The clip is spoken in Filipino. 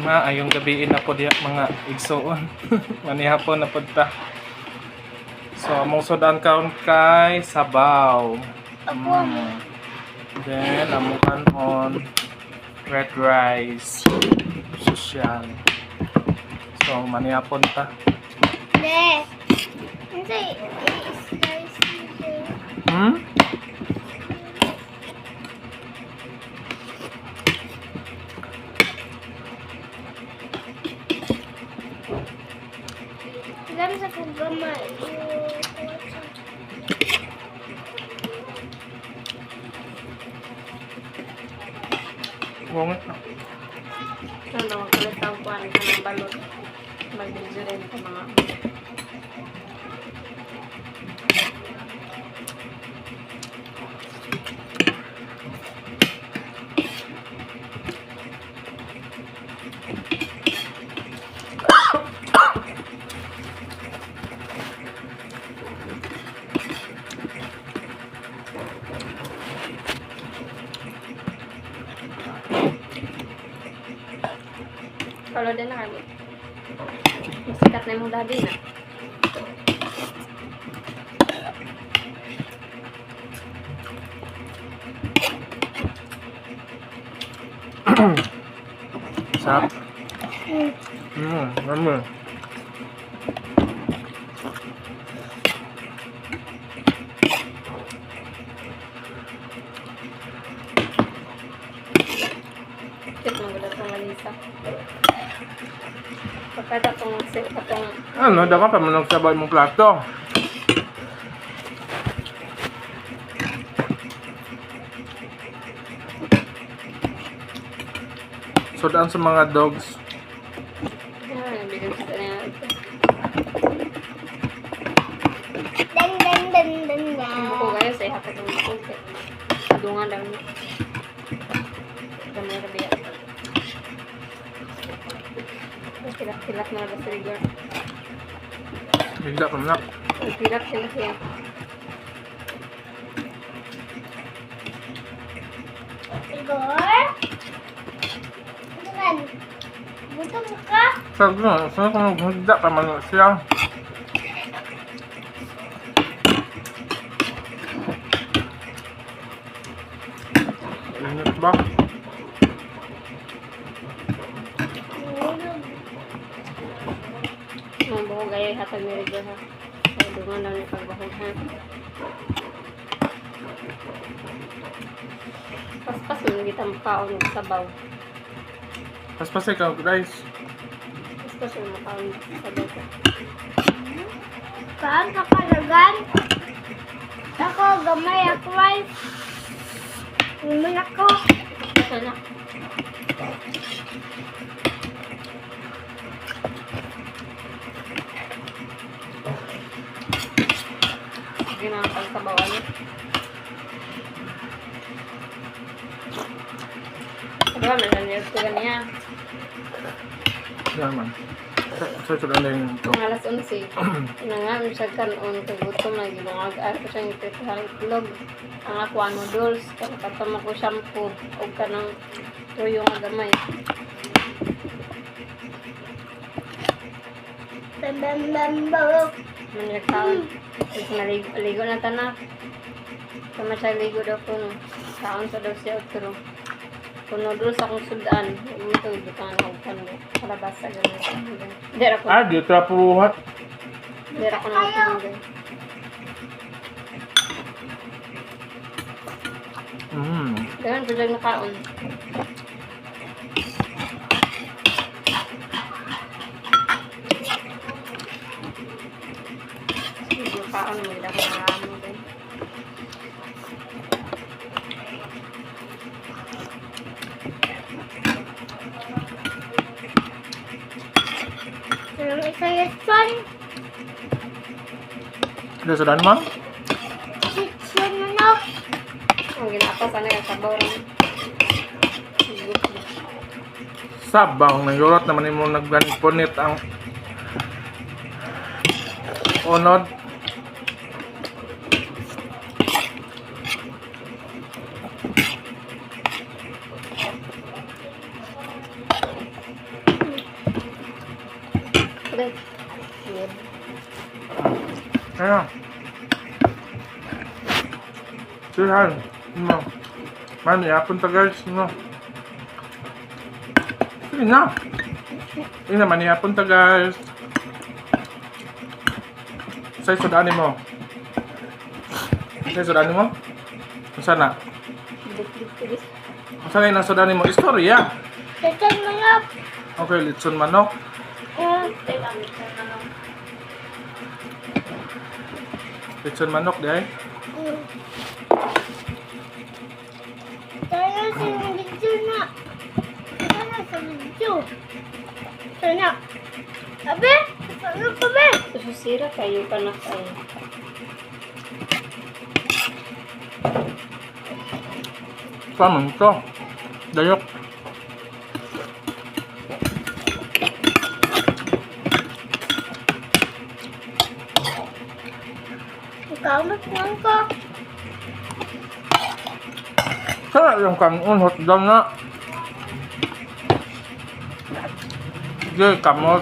Ayong gabiin na po diya mga igsoon. Manihapon na po ta. So, among sudan kaon kay sabaw. Then, among kanon red rice. Social. So, manihapon ta. Alam sa programa Bungit na. Ano, kulit ang kuhan ka ng balot. Mag-video rin sa mga... Kalau din na kami. Masikat na yung daddy na. Sarap. Ano? Kit mo gula itong malisa. Pagkata itong Ano, dapat pa manong sabay mong plato. Sudan sa mga dogs. bigyan sa kanya. Dan. Buko kayo sa ihapat ng buko. Adungan daw niya. Kami rabiya. Pilak na lang sa rigor. Bigla pa na. Pilak sila siya. Igor? Ano? Gutom ka? Sabi nga, saan kung magda pa man siya? Init ba? Ang buko kayo ihatag ni rigor ha. Adungan daw niya pagbahog ha. Paspas mo kita makaon ng sabaw. Paspas ikaw, guys. Paspas mo makaon ng sabaw ko. Kaan ka kalagan? Ako, gamay ako ay. Naman ako. Sana. Sige na ang pagkabawan niya. Diba, malaniyag ko ganyan. Yan man. So, sudan na yung ito. Ang alas 11. Nangan siya kanon kay gutom na gilungag. Ay ko siyang ipitahang itlog. Ang ako ang noodles. Katama ko shampoo. O ka ng tuyo nga gamay. Bam. Maniyag taon. Tapos maligo na tanak. Tama siya ligo daw po no. Taon sa daw siya otro. Kung noodles akong sudan. Ito ibutang na upan mo. Kalabasa ganun. Dera ko. Di trapuhat. Dera ko na upan mo. Ganun po dyan nakaon. Sige, kaon mo. Dila ko na mo din. Yung isa yung son. Ito sudan mo? Chicken ano? Ang ginapa sana yung sabaw rin. Sabaw na yurot naman mo nagpunit ang unod. Day. Weird. Kaya. Sihan. Ano? Man, yapon ta guys. Ano? Sige na. Sige na, manihapon ta guys. Say sudanin mo. Say sudanin mo. Sana. Dikit-dikit. Saan kayo nasudanin mo? Istorya. Chicken manok. Okay, litson manok. Litson manok, dahil. Tayo sa video na. Tayo sa video. Sana. Abe? Ano pa ba? Susira kayo pa na kayo. Paano ito? Dayok. Kamat lang ko. Sana yung kanon, hot down na. Sige, kamot.